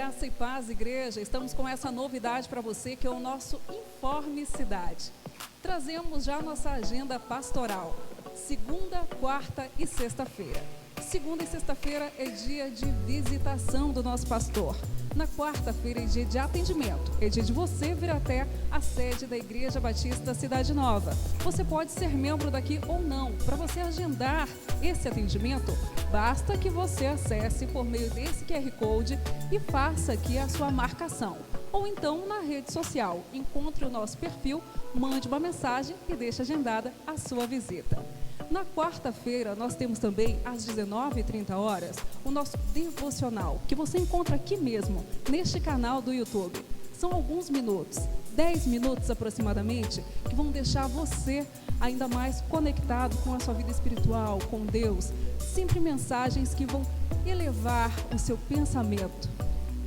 Graça e paz, igreja. Estamos com essa novidade para você, que é o nosso Informe Cidade. Trazemos já a nossa agenda pastoral, segunda, quarta e sexta-feira. Segunda e sexta-feira é dia de visitação do nosso pastor. Na quarta-feira é dia de atendimento, é dia de você vir até a sede da Igreja Batista Cidade Nova. Você pode ser membro daqui ou não. Para você agendar esse atendimento, basta que você acesse por meio desse QR Code e faça aqui a sua marcação. Ou então na rede social, encontre o nosso perfil, mande uma mensagem e deixe agendada a sua visita. Na quarta-feira, nós temos também, às 19h30, o nosso devocional, que você encontra aqui mesmo, neste canal do YouTube. São alguns minutos, 10 minutos aproximadamente, que vão deixar você ainda mais conectado com a sua vida espiritual, com Deus. Sempre mensagens que vão elevar o seu pensamento.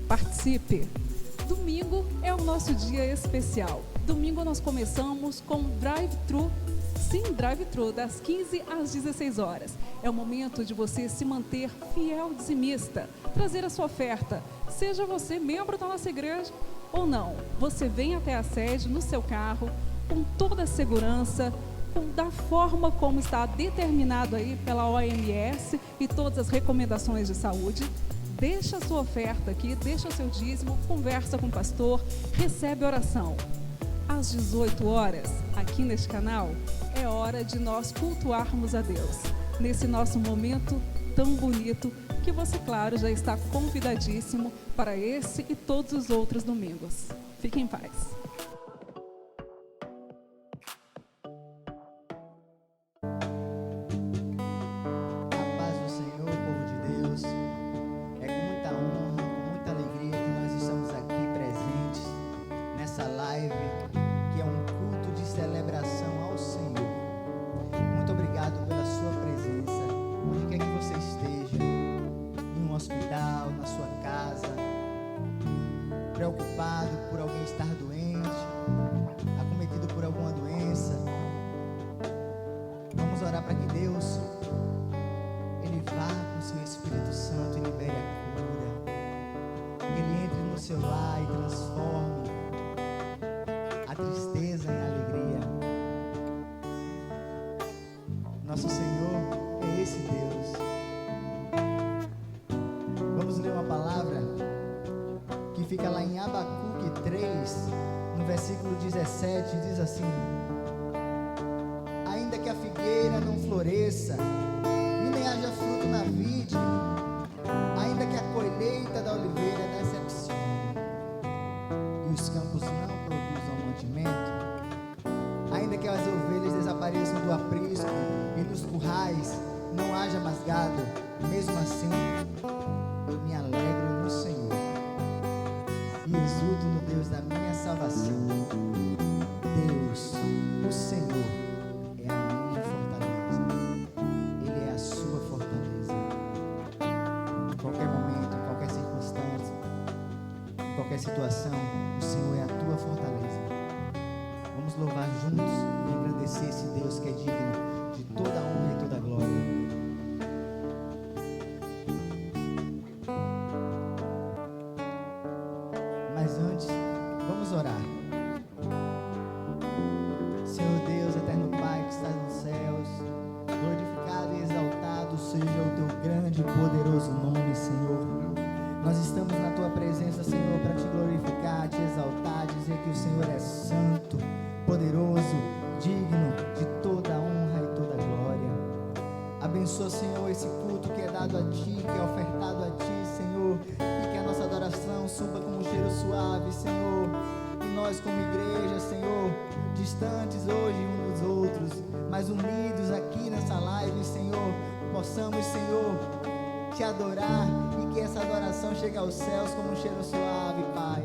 Participe! Domingo é o nosso dia especial. Domingo nós começamos com drive-thru. Sim, drive-thru, das 15 às 16 horas. É o momento de você se manter fiel dizimista, trazer a sua oferta. Seja você membro da nossa igreja ou não, você vem até a sede no seu carro, com toda a segurança, da forma como está determinado aí pela OMS e todas as recomendações de saúde. Deixa a sua oferta aqui, deixa o seu dízimo, conversa com o pastor, recebe oração. Às 18 horas, aqui neste canal, é hora de nós cultuarmos a Deus. Nesse nosso momento tão bonito, que você, claro, já está convidadíssimo para esse e todos os outros domingos. Fique em paz. Preocupado por alguém estar doente, acometido por alguma doença, vamos orar para que Deus, Ele vá com o seu Espírito Santo e libere a cura, que Ele entre no seu lar e transforme a tristeza em alegria. Nosso Senhor é esse Deus. Vamos ler uma palavra que fica lá em Abacuque 3, no versículo 17, diz assim: ainda que a figueira não floresça, e nem haja fruto na vide, ainda que a colheita da oliveira decepcione, e os campos não produzam mantimento, ainda que as ovelhas desapareçam do aprisco, e nos currais não haja mais gado, mesmo assim, eu me alegro no Senhor e exulto no Deus da minha salvação. Deus, o Senhor, é a minha fortaleza. Ele é a sua fortaleza. Em qualquer momento, em qualquer circunstância, em qualquer situação, o Senhor é a tua fortaleza. Vamos louvar juntos e engrandecer esse Deus que é digno de toda a honra e toda a glória. Mas antes, vamos orar. Senhor Deus, eterno Pai que estás nos céus, glorificado e exaltado seja o teu grande e poderoso nome, Senhor. Nós estamos na tua presença, Senhor, para te glorificar, te exaltar, dizer que o Senhor é santo, poderoso, digno de toda a honra e toda a glória. Abençoa, Senhor, esse culto que é dado a ti, que é ofertado a ti, Senhor, e que a nossa adoração suba como um cheiro suave, Senhor. E nós como igreja, Senhor, distantes hoje uns dos outros, mas unidos aqui nessa live, Senhor, possamos, Senhor, te adorar e que essa adoração chegue aos céus como um cheiro suave, Pai.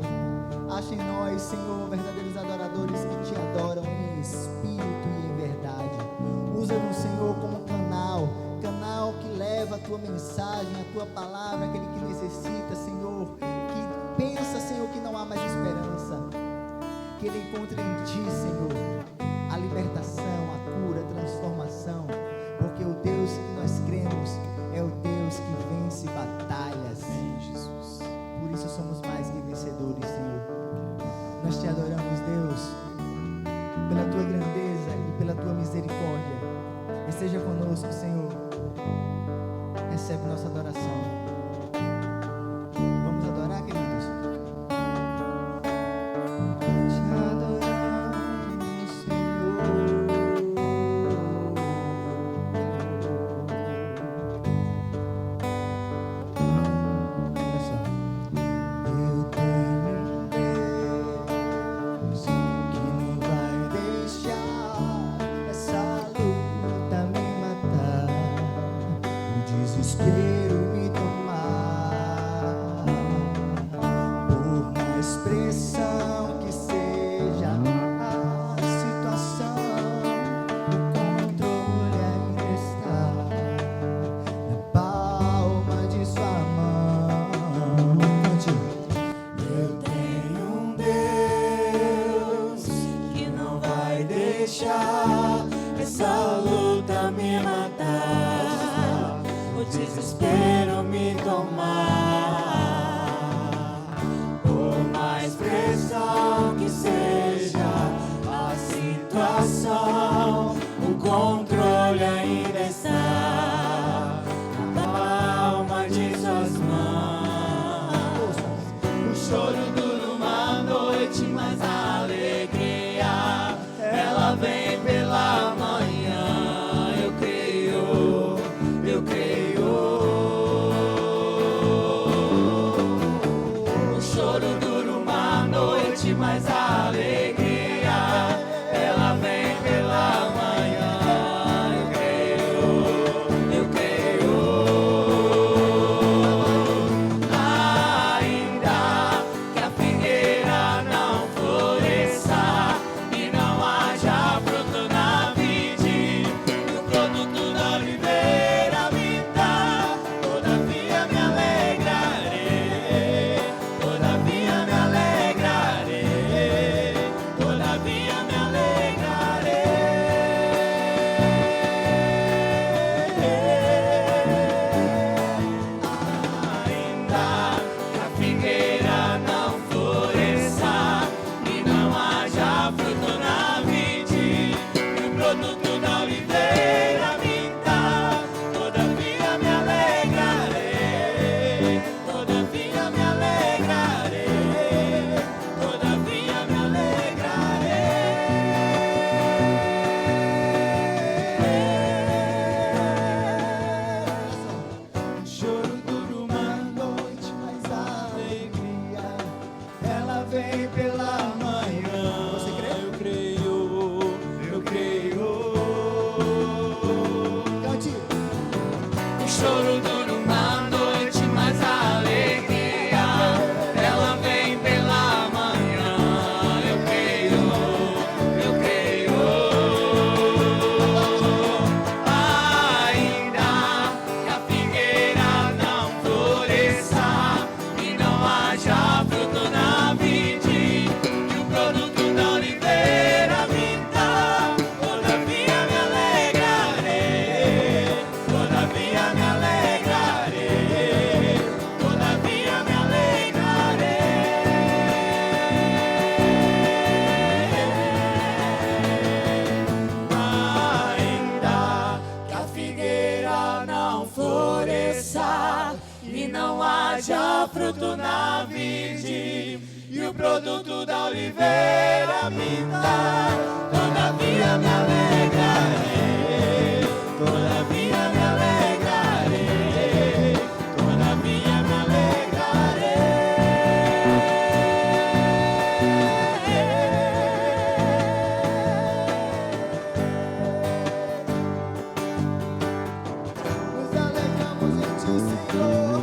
Acha em nós, Senhor, verdadeiros adoradores que te adoram em espírito e em verdade. Usa-nos, Senhor, como canal que leva a tua mensagem, a tua palavra, aquele que necessita, Senhor, que pensa, Senhor, que não há mais esperança, que ele encontre em ti, Senhor, a libertação, a cura, a transformação, porque o Deus que nós cremos é o Deus que vence batalhas. Por isso somos deixar essa luta me matar, o desespero me tomar. Por mais pressão que seja a situação, o controle ainda está na palma de suas mãos. O choro dura uma noite, mas a alegria ela vem pela manhã. Eu creio, eu creio. O choro dura uma noite, mas a alegria ela vem pela manhã. Eu creio, eu creio. Ainda que a figueira não floresça e não haja fruto na vide, e o produto da oliveira me dá, todavia me alegrarei, todavia me alegrarei, todavia me alegrarei. Ainda que a figueira não floresça e não haja fruto na vide, e o produto da oliveira me dá, todavia me alegrarei, todavia me alegrarei, todavia me alegrarei. O choro dura uma noite, mas a alegria ela vem pela manhã. Você crê? Eu creio, eu creio. Cante. O choro dura uma noite, mas a alegria ela vem pela manhã. Eu creio, eu creio. Ainda que a figueira não floresça e não haja fruto na vide, e o produto da oliveira me dá, todavia me alegrarei, todavia me alegrarei, todavia me alegrarei. Ainda que a figueira não floresça e não haja fruto na vide, e o produto da oliveira me dá, todavia me alegrarei, todavia me alegrarei, todavia me Nos alegramos em ti, Senhor.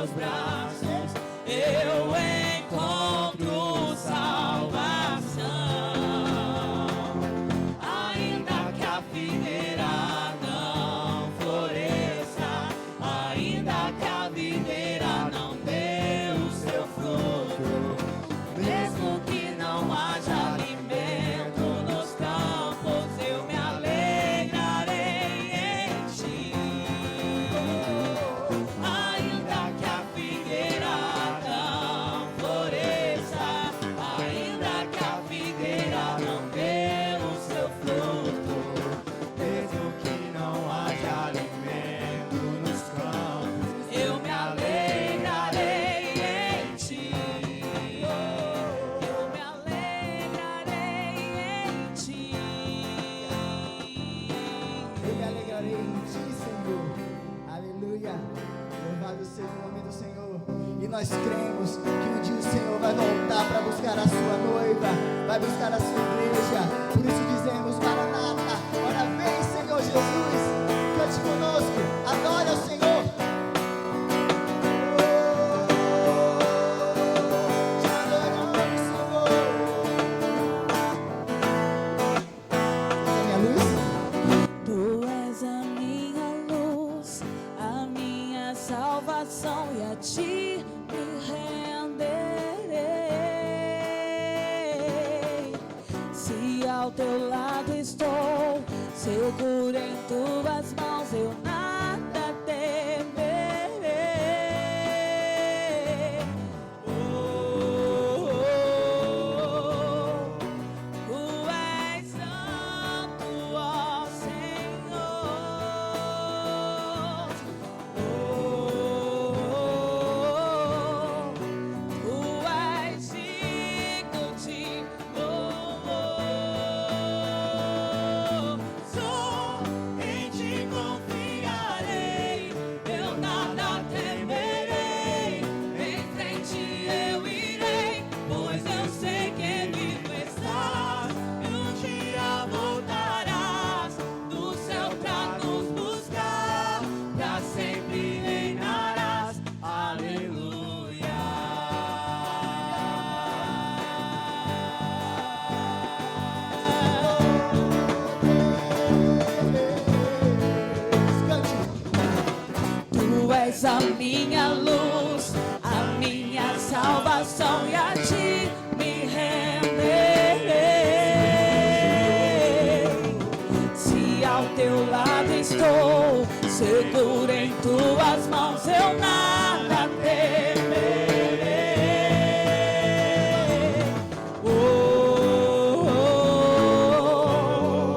teus braços eu encontro salvação. Ainda que a figueira não floresça, ainda que a videira não dê o seu fruto, mesmo que não haja alimento nos campos, eu me alegrarei em ti. Ainda que a figueira não floresça, ainda que a videira não dê o seu fruto, mesmo que não haja alimento nos campos, eu me alegrarei em ti. Eu me alegrarei em ti. Eu me alegrarei em ti, Senhor. Aleluia. Louvado seja o nome do Senhor. E nós cremos que um dia o Senhor vai voltar para buscar a sua noiva, vai buscar a sua igreja. Por isso dizemos: Maranata, ora vem, Senhor Jesus. Cante conosco, adore ao Senhor. Te adoramos, Senhor. Essa é a minha luz. Tu és a minha luz, a minha salvação, e a ti me renderei. Se ao teu lado estou, seguro em tuas mãos, eu nada temerei. Oh, oh, oh. Tu és santo, ó Senhor. Oh, tu és digno de louvor. Só em ti confiarei, eu nada temerei. Em frente eu irei, pois eu sei que vivo estás. E um dia voltarás do céu pra nos buscar, pra sempre reinarás. Aleluia. Cante. Tu és a minha luz, a minha salvação, e a ti me renderei. Se ao teu lado estou, seguro em tuas mãos, eu nada temerei. Oh, oh, oh.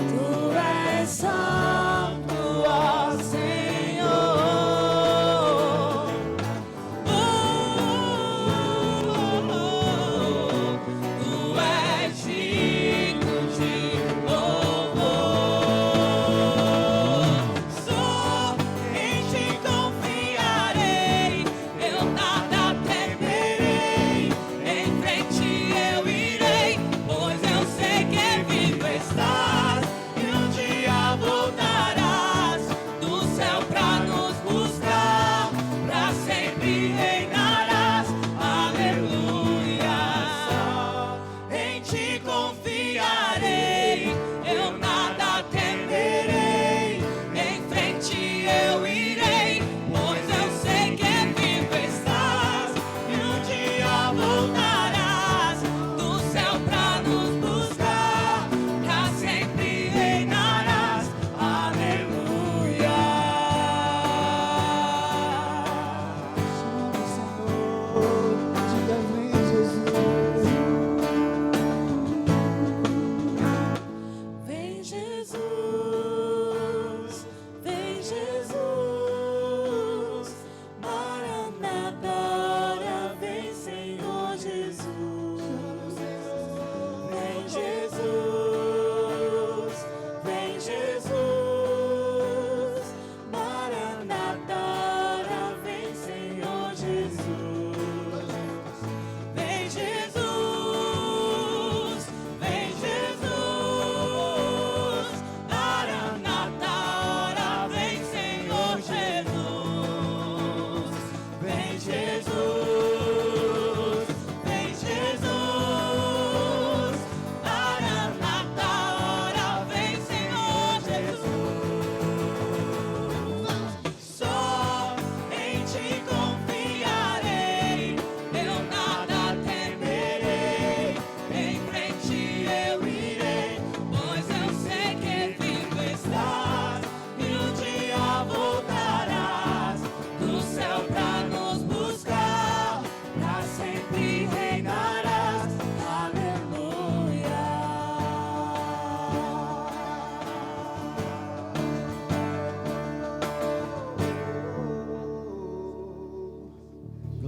Tu és santo, ó Senhor. Oh, oh, oh. Tu és digno de louvor. Só em ti confiarei.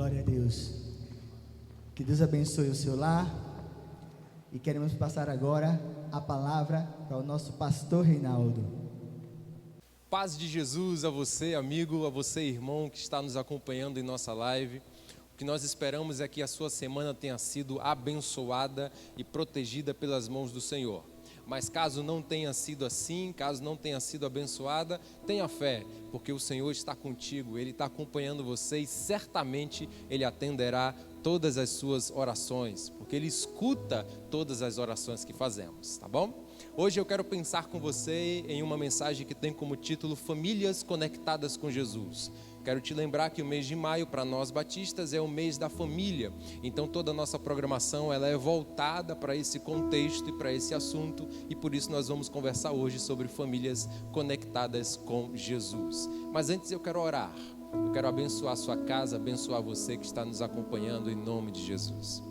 Glória a Deus. Que Deus abençoe o seu lar. E queremos passar agora a palavra para o nosso pastor Reinaldo. Paz de Jesus a você, amigo, a você, irmão, que está nos acompanhando em nossa live. O que nós esperamos é que a sua semana tenha sido abençoada e protegida pelas mãos do Senhor. Mas caso não tenha sido assim, caso não tenha sido abençoada, tenha fé, porque o Senhor está contigo, Ele está acompanhando você e certamente Ele atenderá todas as suas orações, porque Ele escuta todas as orações que fazemos, tá bom? Hoje eu quero pensar com você em uma mensagem que tem como título Famílias Conectadas com Jesus. Quero te lembrar que o mês de maio para nós batistas é o mês da família. Então toda a nossa programação ela é voltada para esse contexto e para esse assunto. E por isso nós vamos conversar hoje sobre famílias conectadas com Jesus. Mas antes eu quero orar. Eu quero abençoar a sua casa, abençoar você que está nos acompanhando em nome de Jesus.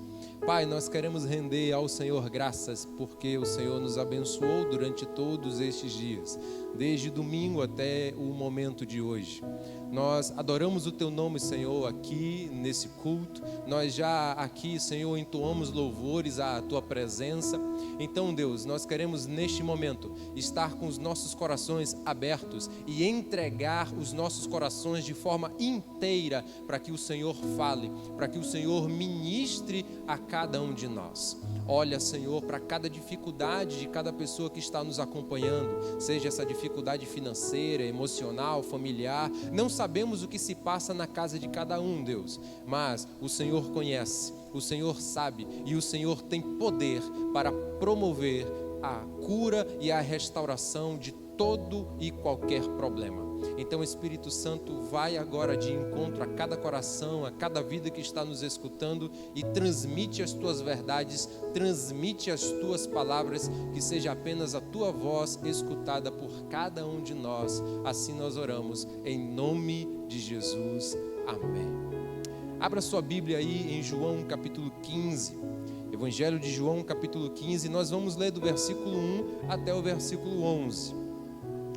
Pai, nós queremos render ao Senhor graças porque o Senhor nos abençoou durante todos estes dias, desde domingo até o momento de hoje. Nós adoramos o Teu nome, Senhor, aqui nesse culto. Nós já aqui, Senhor, entoamos louvores à Tua presença. Então, Deus, nós queremos neste momento estar com os nossos corações abertos e entregar os nossos corações de forma inteira para que o Senhor fale, para que o Senhor ministre a cada um de nós. Olha, Senhor, para cada dificuldade de cada pessoa que está nos acompanhando, seja essa dificuldade financeira, emocional, familiar, não sabemos o que se passa na casa de cada um, Deus, mas o Senhor conhece, o Senhor sabe e o Senhor tem poder para promover a cura e a restauração de todo e qualquer problema. Então, Espírito Santo, vai agora de encontro a cada coração, a cada vida que está nos escutando e transmite as Tuas verdades, transmite as Tuas palavras, que seja apenas a Tua voz escutada por cada um de nós. Assim nós oramos, em nome de Jesus. Amém. Abra sua Bíblia aí em João capítulo 15. Evangelho de João capítulo 15, nós vamos ler do versículo 1 até o versículo 11.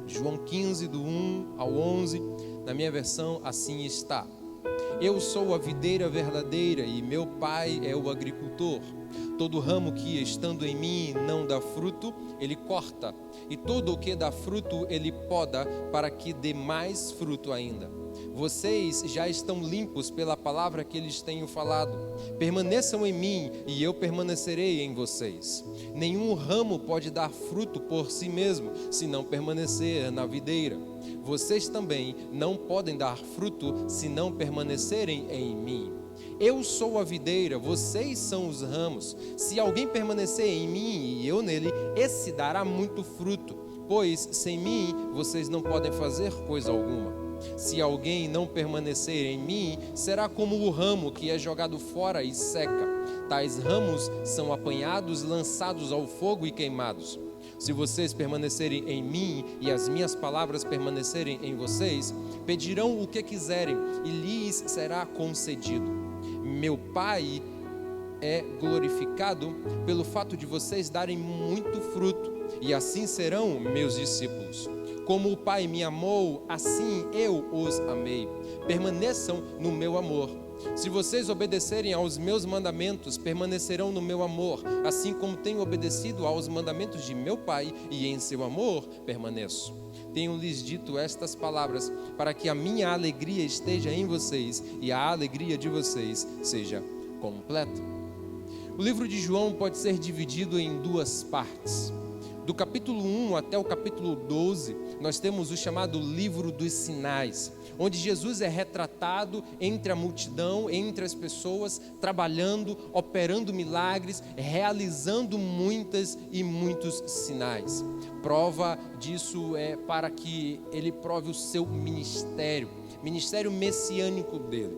João 15, do 1 ao 11, na minha versão assim está: Eu sou a videira verdadeira e meu pai é o agricultor. Todo ramo que estando em mim não dá fruto, ele corta, e todo o que dá fruto ele poda, para que dê mais fruto ainda. Vocês já estão limpos pela palavra que lhes tenho falado. Permaneçam em mim e eu permanecerei em vocês. Nenhum ramo pode dar fruto por si mesmo, se não permanecer na videira. Vocês também não podem dar fruto se não permanecerem em mim. Eu sou a videira, vocês são os ramos. Se alguém permanecer em mim e eu nele, esse dará muito fruto, pois sem mim vocês não podem fazer coisa alguma. Se alguém não permanecer em mim, será como o ramo que é jogado fora e seca. Tais ramos são apanhados, lançados ao fogo e queimados. Se vocês permanecerem em mim e as minhas palavras permanecerem em vocês, pedirão o que quiserem e lhes será concedido. Meu Pai é glorificado pelo fato de vocês darem muito fruto, e assim serão meus discípulos. Como o Pai me amou, assim eu os amei. Permaneçam no meu amor. Se vocês obedecerem aos meus mandamentos, permanecerão no meu amor, assim como tenho obedecido aos mandamentos de meu Pai, e em seu amor permaneço. Tenho-lhes dito estas palavras, para que a minha alegria esteja em vocês, e a alegria de vocês seja completa. O livro de João pode ser dividido em duas partes. Do capítulo 1 até o capítulo 12, nós temos o chamado livro dos sinais, onde Jesus é retratado entre a multidão, entre as pessoas, trabalhando, operando milagres, realizando muitas e muitos sinais. Prova disso é para que ele prove o seu ministério messiânico dele.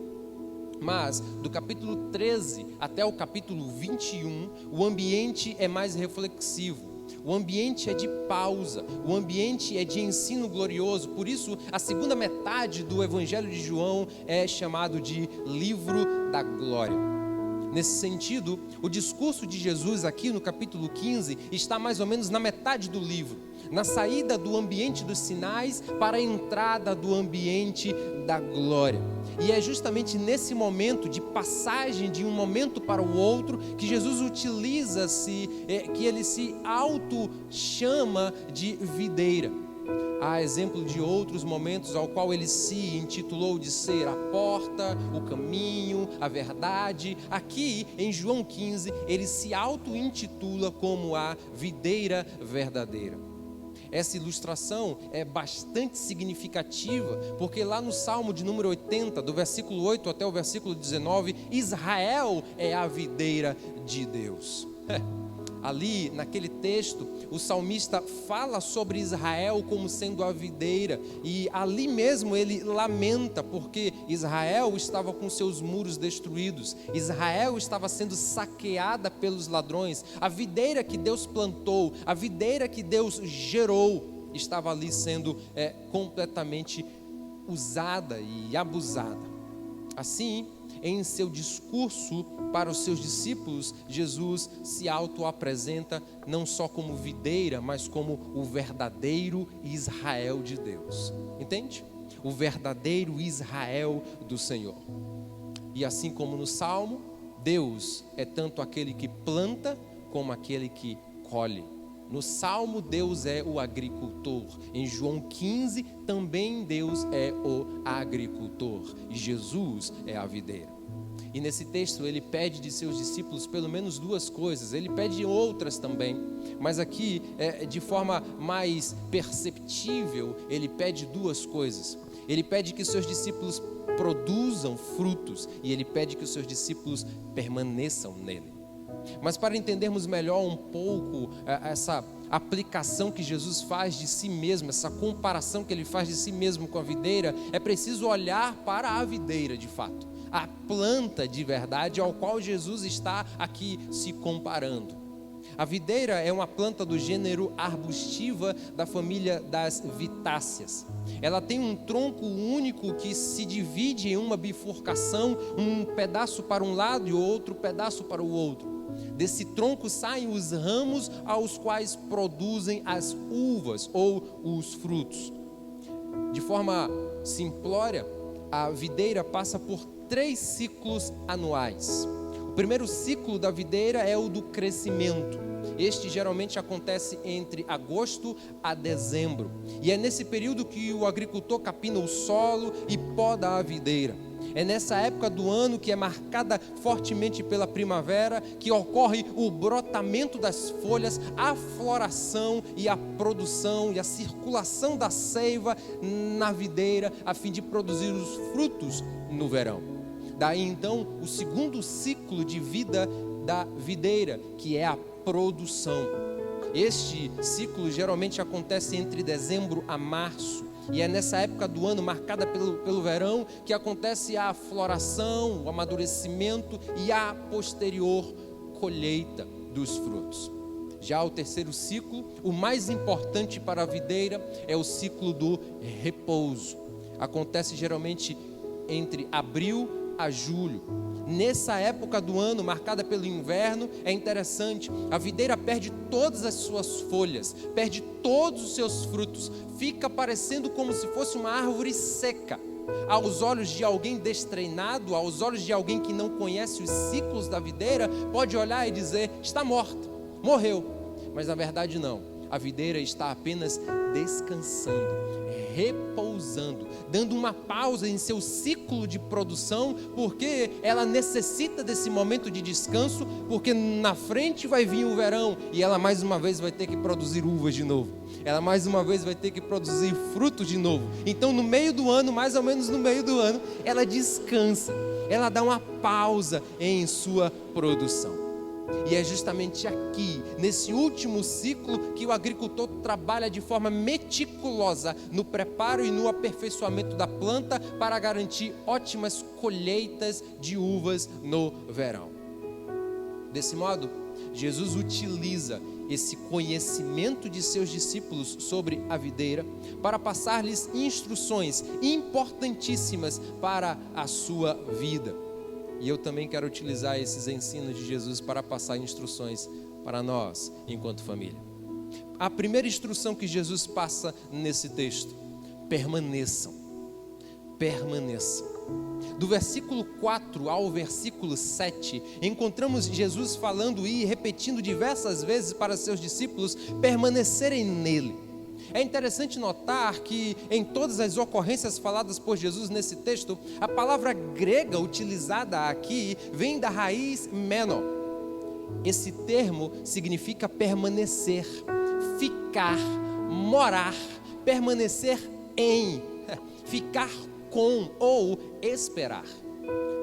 Mas do capítulo 13 até o capítulo 21, o ambiente é mais reflexivo. O ambiente é de pausa, o ambiente é de ensino glorioso. Por isso, a segunda metade do Evangelho de João é chamado de livro da glória. Nesse sentido, o discurso de Jesus aqui no capítulo 15 está mais ou menos na metade do livro, na saída do ambiente dos sinais para a entrada do ambiente da glória. E é justamente nesse momento de passagem de um momento para o outro que Jesus que ele se auto-chama de videira. Há exemplo de outros momentos ao qual ele se intitulou de ser a porta, o caminho, a verdade. Aqui, em João 15, ele se auto-intitula como a videira verdadeira. Essa ilustração é bastante significativa, porque lá no Salmo de número 80, do versículo 8 até o versículo 19, Israel é a videira de Deus. Ali, naquele texto, o salmista fala sobre Israel como sendo a videira, e ali mesmo ele lamenta porque Israel estava com seus muros destruídos, Israel estava sendo saqueada pelos ladrões, a videira que Deus plantou, a videira que Deus gerou, estava ali sendo completamente usada e abusada. Assim, em seu discurso para os seus discípulos, Jesus se auto-apresenta não só como videira, mas como o verdadeiro Israel de Deus. Entende? O verdadeiro Israel do Senhor. E assim como no Salmo, Deus é tanto aquele que planta como aquele que colhe. No Salmo, Deus é o agricultor. Em João 15, também Deus é o agricultor. E Jesus é a videira. E nesse texto, ele pede de seus discípulos pelo menos duas coisas. Ele pede outras também. Mas aqui, de forma mais perceptível, ele pede duas coisas. Ele pede que seus discípulos produzam frutos. E ele pede que os seus discípulos permaneçam nele. Mas para entendermos melhor um pouco essa aplicação que Jesus faz de si mesmo, essa comparação que ele faz de si mesmo com a videira, é preciso olhar para a videira de fato, a planta de verdade ao qual Jesus está aqui se comparando. A videira é uma planta do gênero arbustiva da família das vitáceas. Ela tem um tronco único que se divide em uma bifurcação, um pedaço para um lado e outro pedaço para o outro. Desse tronco saem os ramos aos quais produzem as uvas ou os frutos. De forma simplória, a videira passa por 3 ciclos anuais. O primeiro ciclo da videira é o do crescimento. Este geralmente acontece entre agosto a dezembro. E é nesse período que o agricultor capina o solo e poda a videira. É nessa época do ano que é marcada fortemente pela primavera que ocorre o brotamento das folhas, a floração e a produção e a circulação da seiva na videira a fim de produzir os frutos no verão. Daí então o segundo ciclo de vida da videira, que é a produção. Este ciclo geralmente acontece entre dezembro a março. E é nessa época do ano, marcada pelo verão, que acontece a floração, o amadurecimento e a posterior colheita dos frutos. Já o terceiro ciclo, o mais importante para a videira, é o ciclo do repouso. Acontece geralmente entre abril a julho. Nessa época do ano, marcada pelo inverno, é interessante, a videira perde todas as suas folhas, perde todos os seus frutos, fica parecendo como se fosse uma árvore seca. Aos olhos de alguém destreinado, aos olhos de alguém que não conhece os ciclos da videira, pode olhar e dizer, está morta, morreu. Mas na verdade não, a videira está apenas descansando, repousando, dando uma pausa em seu ciclo de produção, porque ela necessita desse momento de descanso, porque na frente vai vir o verão e ela mais uma vez vai ter que produzir uvas de novo, ela mais uma vez vai ter que produzir frutos de novo. Então no meio do ano, mais ou menos no meio do ano, ela descansa, ela dá uma pausa em sua produção. E é justamente aqui, nesse último ciclo, que o agricultor trabalha de forma meticulosa no preparo e no aperfeiçoamento da planta para garantir ótimas colheitas de uvas no verão. Desse modo, Jesus utiliza esse conhecimento de seus discípulos sobre a videira para passar-lhes instruções importantíssimas para a sua vida. E eu também quero utilizar esses ensinos de Jesus para passar instruções para nós, enquanto família. A primeira instrução que Jesus passa nesse texto: permaneçam. Permaneçam. Do versículo 4 ao versículo 7, encontramos Jesus falando e repetindo diversas vezes para seus discípulos permanecerem nele. É interessante notar que em todas as ocorrências faladas por Jesus nesse texto, a palavra grega utilizada aqui vem da raiz meno. Esse termo significa permanecer, ficar, morar, permanecer em, ficar com ou esperar.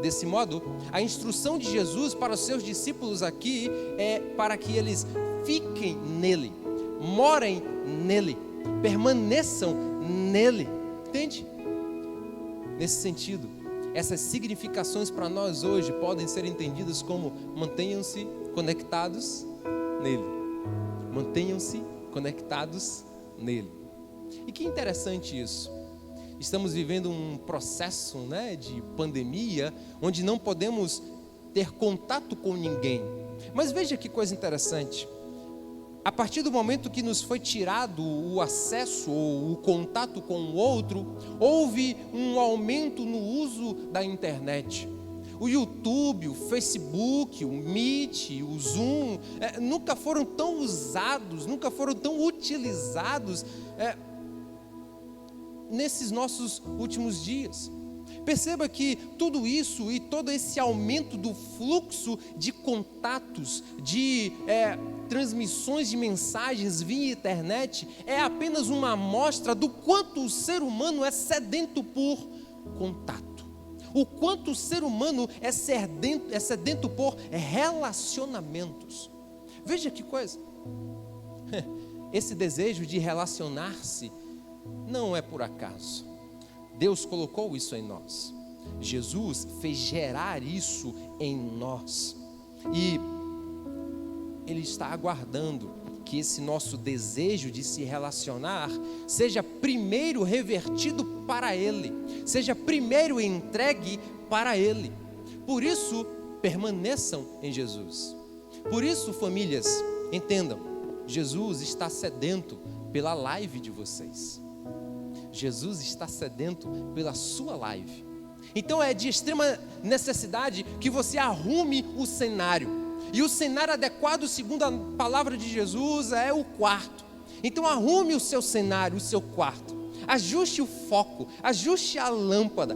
Desse modo, a instrução de Jesus para os seus discípulos aqui é para que eles fiquem nele, morem nele, permaneçam nele. Entende? Nesse sentido, essas significações para nós hoje podem ser entendidas como: mantenham-se conectados nele. Mantenham-se conectados nele. E que interessante isso. Estamos vivendo um processo, de pandemia, onde não podemos ter contato com ninguém. Mas veja que coisa interessante. A partir do momento que nos foi tirado o acesso ou o contato com o outro, houve um aumento no uso da internet. O YouTube, o Facebook, o Meet, o Zoom, nunca foram tão usados, nunca foram tão utilizados nesses nossos últimos dias. Perceba que tudo isso e todo esse aumento do fluxo de contatos, de transmissões de mensagens via internet, é apenas uma amostra do quanto o ser humano é sedento por contato. O quanto o ser humano é sedento por relacionamentos. Veja que coisa. Esse desejo de relacionar-se não é por acaso. Deus colocou isso em nós. Jesus fez gerar isso em nós. E Ele está aguardando que esse nosso desejo de se relacionar seja primeiro revertido para Ele, seja primeiro entregue para Ele. Por isso, permaneçam em Jesus. Por isso, famílias, entendam, Jesus está sedento pela live de vocês. Jesus está sedento pela sua live. Então é de extrema necessidade que você arrume o cenário. E o cenário adequado, segundo a palavra de Jesus, é o quarto. Então arrume o seu cenário, o seu quarto. Ajuste o foco, ajuste a lâmpada,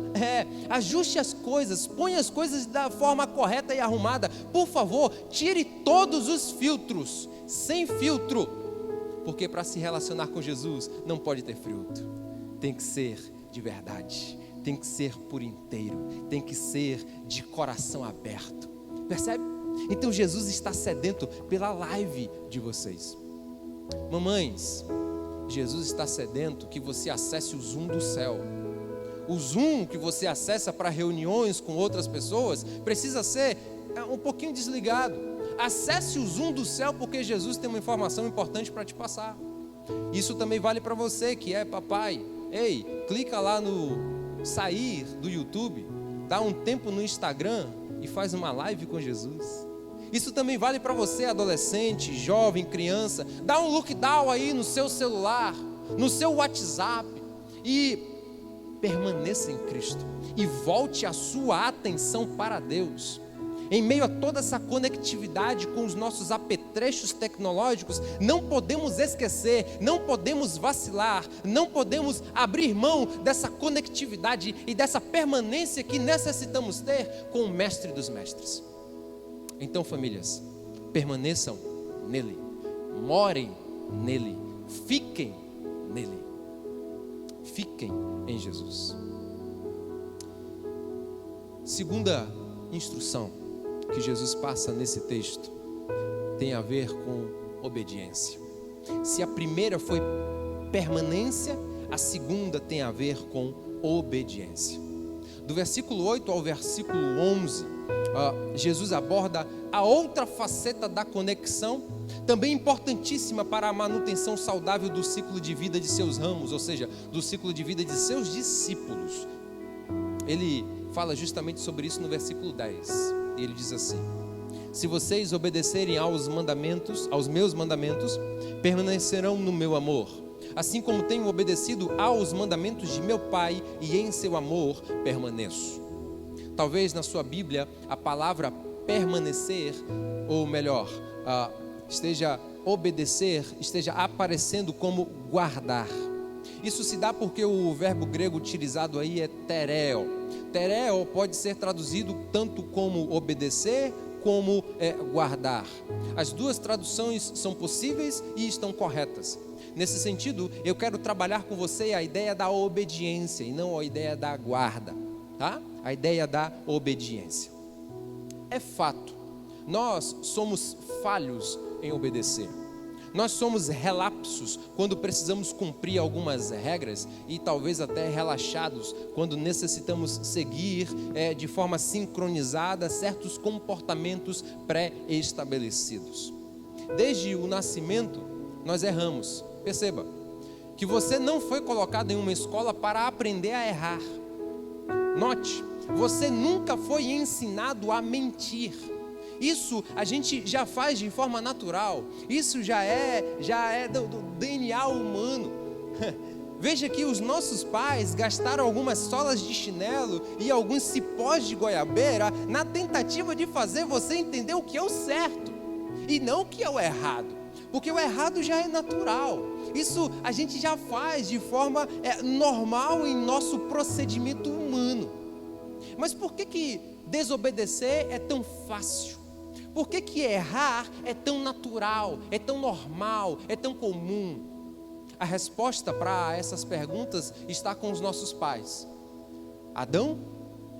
ajuste as coisas, ponha as coisas da forma correta e arrumada. Por favor, tire todos os filtros, sem filtro. Porque para se relacionar com Jesus não pode ter filtro. Tem que ser de verdade, tem que ser por inteiro, tem que ser de coração aberto. Percebe? Então Jesus está sedento pela live de vocês. Mamães, Jesus está sedento que você acesse o Zoom do céu. O Zoom que você acessa para reuniões com outras pessoas precisa ser um pouquinho desligado. Acesse o Zoom do céu, porque Jesus tem uma informação importante para te passar. Isso também vale para você que é papai. Ei, clica lá no sair do YouTube, dá um tempo no Instagram e faz uma live com Jesus. Isso também vale para você, adolescente, jovem, criança. Dá um lockdown aí no seu celular, no seu WhatsApp e permaneça em Cristo e volte a sua atenção para Deus. Em meio a toda essa conectividade com os nossos apetrechos tecnológicos, não podemos esquecer, não podemos vacilar, não podemos abrir mão dessa conectividade e dessa permanência que necessitamos ter com o Mestre dos Mestres. Então, famílias, permaneçam nele, morem nele, fiquem nele, fiquem em Jesus. Segunda instrução que Jesus passa nesse texto tem a ver com obediência. Se a primeira foi permanência, a segunda tem a ver com obediência. Do versículo 8 ao versículo 11, Jesus aborda a outra faceta da conexão, também importantíssima para a manutenção saudável do ciclo de vida de seus ramos, ou seja, do ciclo de vida de seus discípulos. Ele fala justamente sobre isso no versículo 10. E ele diz assim: se vocês obedecerem aos meus mandamentos, permanecerão no meu amor, assim como tenho obedecido aos mandamentos de meu Pai, e em seu amor permaneço. Talvez na sua Bíblia a palavra permanecer, ou melhor, obedecer, esteja aparecendo como guardar. Isso se dá porque o verbo grego utilizado aí é tereo. Tereo pode ser traduzido tanto como obedecer, como guardar. As duas traduções são possíveis e estão corretas. Nesse sentido, eu quero trabalhar com você a ideia da obediência e não a ideia da guarda, tá? A ideia da obediência. É fato, nós somos falhos em obedecer. Nós somos relapsos quando precisamos cumprir algumas regras e talvez até relaxados quando necessitamos seguir de forma sincronizada certos comportamentos pré-estabelecidos. Desde o nascimento, nós erramos. Perceba que você não foi colocado em uma escola para aprender a errar. Note, você nunca foi ensinado a mentir. Isso a gente já faz de forma natural. Isso já é do DNA humano. Veja que os nossos pais gastaram algumas solas de chinelo e alguns cipós de goiabeira na tentativa de fazer você entender o que é o certo e não o que é o errado, porque o errado já é natural. Isso a gente já faz de forma normal em nosso procedimento humano. Mas por que desobedecer é tão fácil? Por que errar é tão natural, é tão normal, é tão comum? A resposta para essas perguntas está com os nossos pais, Adão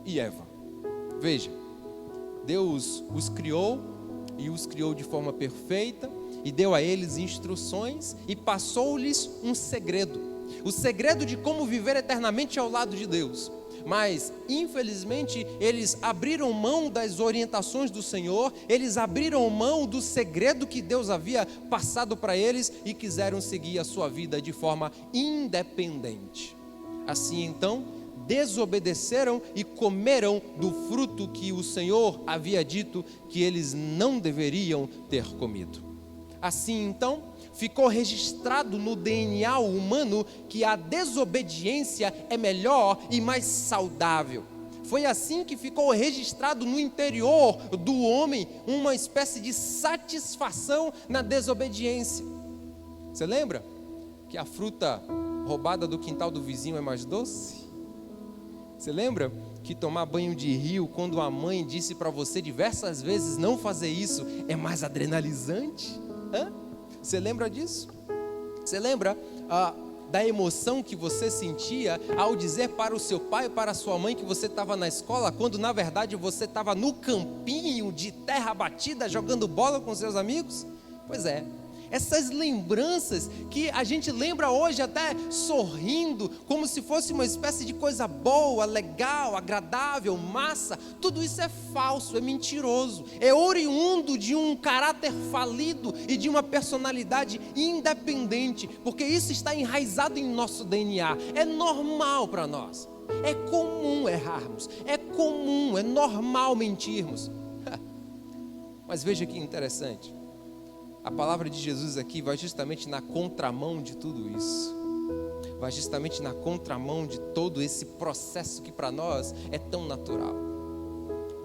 e Eva. Veja, Deus os criou e os criou de forma perfeita e deu a eles instruções e passou-lhes um segredo. O segredo de como viver eternamente ao lado de Deus. Mas, infelizmente, eles abriram mão das orientações do Senhor, eles abriram mão do segredo que Deus havia passado para eles e quiseram seguir a sua vida de forma independente. Assim, então, desobedeceram e comeram do fruto que o Senhor havia dito que eles não deveriam ter comido. Assim, então, ficou registrado no DNA humano que a desobediência é melhor e mais saudável. Foi assim que ficou registrado no interior do homem uma espécie de satisfação na desobediência. Você lembra que a fruta roubada do quintal do vizinho é mais doce? Você lembra que tomar banho de rio, quando a mãe disse para você diversas vezes não fazer isso, é mais adrenalizante? Você lembra disso? Você lembra da emoção que você sentia ao dizer para o seu pai e para a sua mãe que você estava na escola, quando na verdade você estava no campinho de terra batida jogando bola com seus amigos? Pois é, essas lembranças que a gente lembra hoje até sorrindo, como se fosse uma espécie de coisa boa, legal, agradável, massa, tudo isso é falso, é mentiroso, é oriundo de um caráter falido e de uma personalidade independente, porque isso está enraizado em nosso DNA, é normal para nós, é comum errarmos, é comum, é normal mentirmos. Mas veja que interessante. A palavra de Jesus aqui vai justamente na contramão de tudo isso. Vai justamente na contramão de todo esse processo que para nós é tão natural.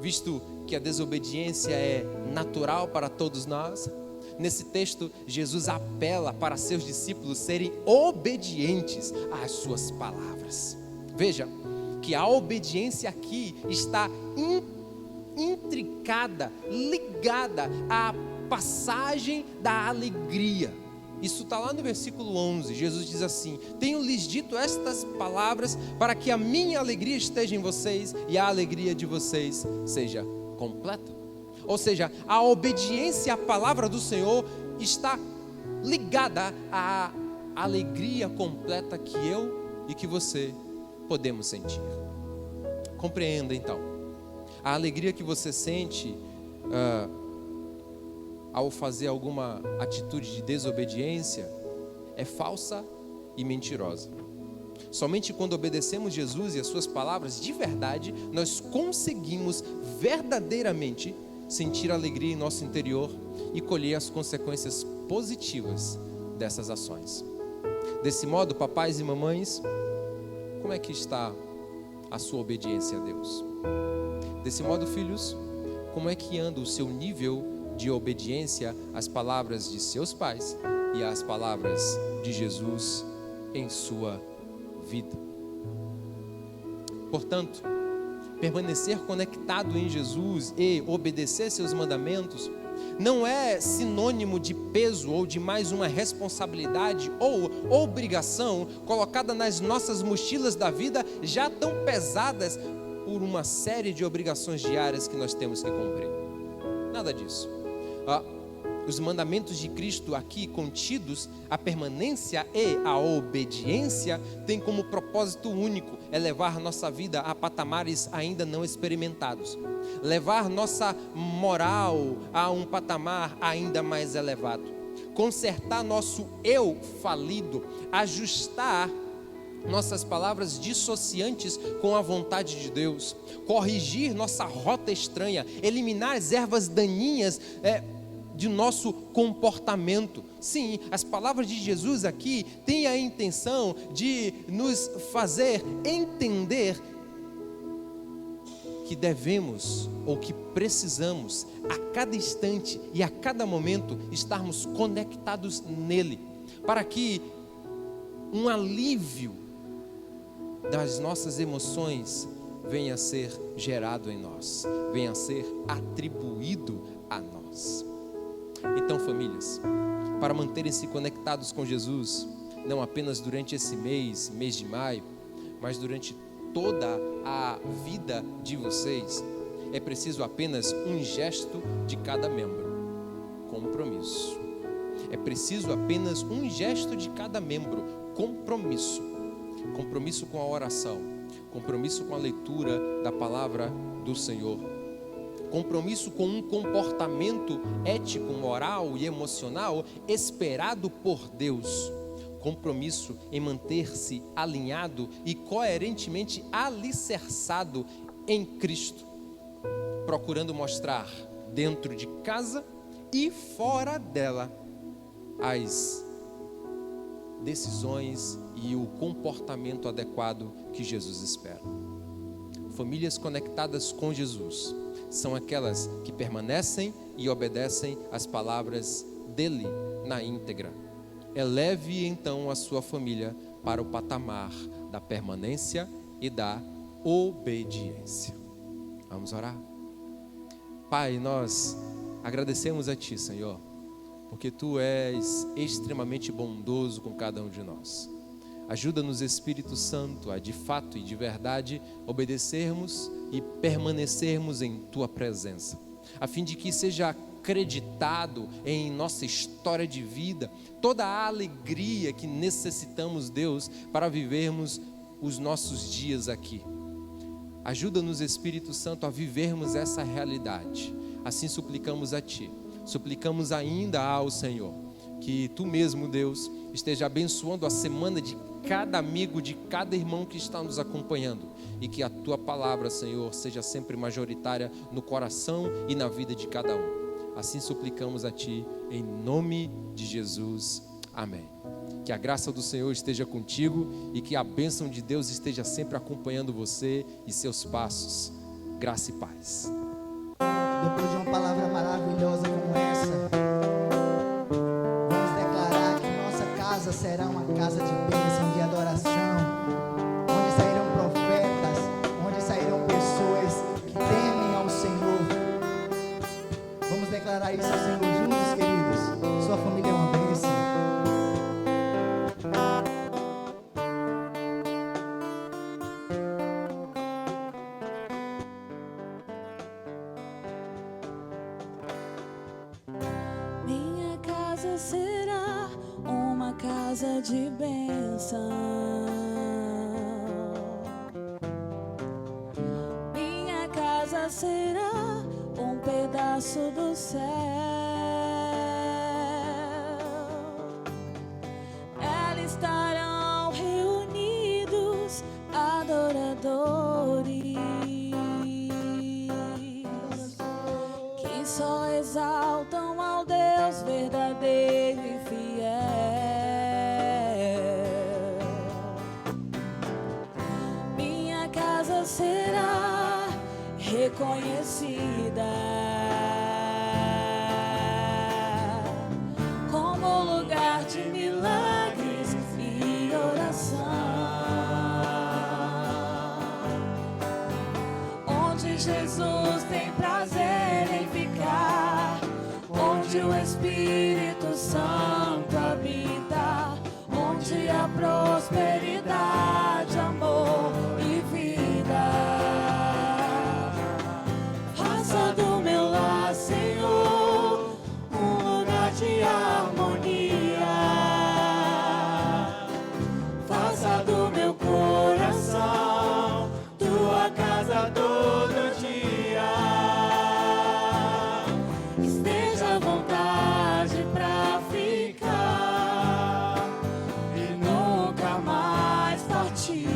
Visto que a desobediência é natural para todos nós, nesse texto Jesus apela para seus discípulos serem obedientes às suas palavras. Veja que a obediência aqui está intricada, ligada à passagem da alegria. Isso está lá no versículo 11. Jesus diz assim: tenho-lhes dito estas palavras para que a minha alegria esteja em vocês e a alegria de vocês seja completa. Ou seja, a obediência à palavra do Senhor está ligada à alegria completa que eu e que você podemos sentir. Compreenda então, a alegria que você sente ao fazer alguma atitude de desobediência é falsa e mentirosa. Somente quando obedecemos Jesus e as suas palavras de verdade, nós conseguimos verdadeiramente sentir alegria em nosso interior e colher as consequências positivas dessas ações. Desse modo, papais e mamães, como é que está a sua obediência a Deus? Desse modo, filhos, como é que anda o seu nível de obediência às palavras de seus pais e às palavras de Jesus em sua vida? Portanto, permanecer conectado em Jesus e obedecer seus mandamentos não é sinônimo de peso ou de mais uma responsabilidade ou obrigação colocada nas nossas mochilas da vida, já tão pesadas por uma série de obrigações diárias que nós temos que cumprir. Nada disso. Os mandamentos de Cristo aqui contidos, a permanência e a obediência, têm como propósito único levar nossa vida a patamares ainda não experimentados, levar nossa moral a um patamar ainda mais elevado, consertar nosso eu falido, ajustar nossas palavras dissociantes com a vontade de Deus, corrigir nossa rota estranha, eliminar as ervas daninhas de nosso comportamento. Sim, as palavras de Jesus aqui têm a intenção de nos fazer entender que devemos ou que precisamos a cada instante e a cada momento estarmos conectados nele, para que um alívio das nossas emoções venha a ser gerado em nós, venha a ser atribuído a nós. Então, famílias, para manterem-se conectados com Jesus, não apenas durante esse mês de maio, mas durante toda a vida de vocês, é preciso apenas um gesto de cada membro: compromisso. É preciso apenas um gesto de cada membro: compromisso. Compromisso com a oração, compromisso com a leitura da palavra do Senhor, compromisso com um comportamento ético, moral e emocional esperado por Deus, compromisso em manter-se alinhado e coerentemente alicerçado em Cristo, procurando mostrar dentro de casa e fora dela as decisões e o comportamento adequado que Jesus espera. Famílias conectadas com Jesus são aquelas que permanecem e obedecem às palavras dele na íntegra. Eleve então a sua família para o patamar da permanência e da obediência. Vamos orar? Pai, nós agradecemos a Ti, Senhor, porque Tu és extremamente bondoso com cada um de nós. Ajuda-nos, Espírito Santo, a de fato e de verdade obedecermos e permanecermos em Tua presença, a fim de que seja acreditado em nossa história de vida toda a alegria que necessitamos, Deus, para vivermos os nossos dias aqui. Ajuda-nos, Espírito Santo, a vivermos essa realidade. Assim suplicamos a Ti, suplicamos ainda ao Senhor, que Tu mesmo, Deus, esteja abençoando a semana de cada amigo, de cada irmão que está nos acompanhando, e que a Tua palavra, Senhor, seja sempre majoritária no coração e na vida de cada um. Assim suplicamos a Ti, em nome de Jesus. Amém. Que a graça do Senhor esteja contigo e que a bênção de Deus esteja sempre acompanhando você e seus passos. Graça e paz. Depois de uma palavra maravilhosa como essa, vamos declarar que nossa casa será uma casa de bênção, de adoração, onde sairão profetas, onde sairão pessoas que temem ao Senhor. Vamos declarar isso ao Senhor juntos, queridos. Sua família é uma bênção. Minha casa será uma casa de bênção. Minha casa será um pedaço do céu. Elas estarão reunidos homens só exaltam ao Deus verdadeiro e fiel. Minha casa será reconhecida como lugar de milagres e oração, onde Jesus tem prazer em ficar, onde o Espírito Santo habita, onde há prosperidade, amor e vida. Faça do meu lar, Senhor, um lugar de harmonia. Faça do meu coração tua casa todo dia. Esteja à vontade pra ficar e nunca mais partir.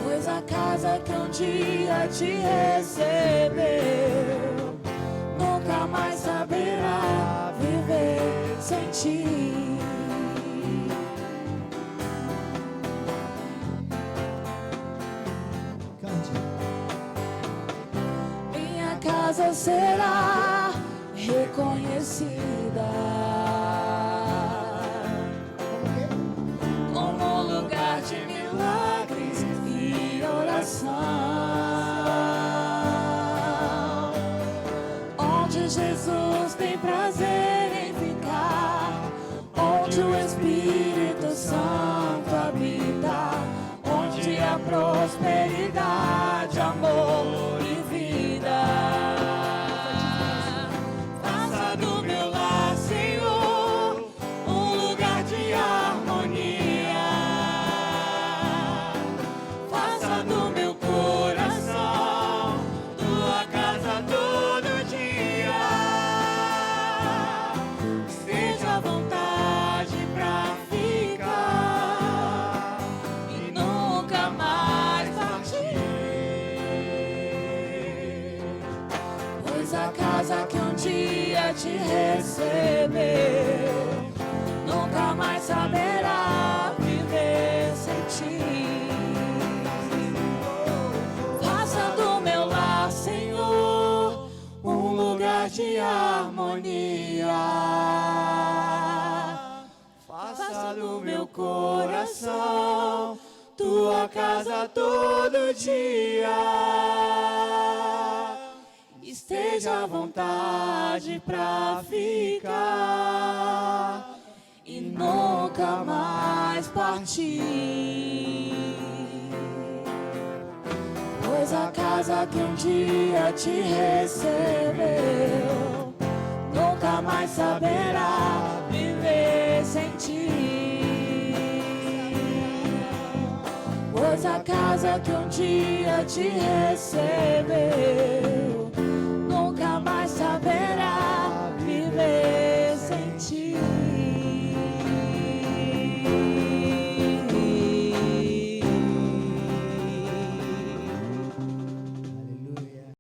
Pois a casa que um dia te recebeu nunca mais saberá viver sem ti. Cante. Minha casa será reconhecida como lugar de milagres e oração, onde Jesus tem prazer em ficar, onde o Espírito Santo habita, onde há prosperidade, amor e vida. Faça do meu lar, Senhor, um lugar de harmonia. Faça do meu coração tua casa todo dia. Esteja à vontade pra ficar e nunca mais partir. Pois a casa que um dia te recebeu nunca mais saberá viver sem ti. Faça do meu lar, Senhor, um lugar de harmonia. Faça do meu coração tua casa todo dia. Esteja à vontade pra ficar e nunca mais partir. Pois a casa que um dia te recebeu nunca mais saberá viver sem ti. Pois a casa que um dia te recebeu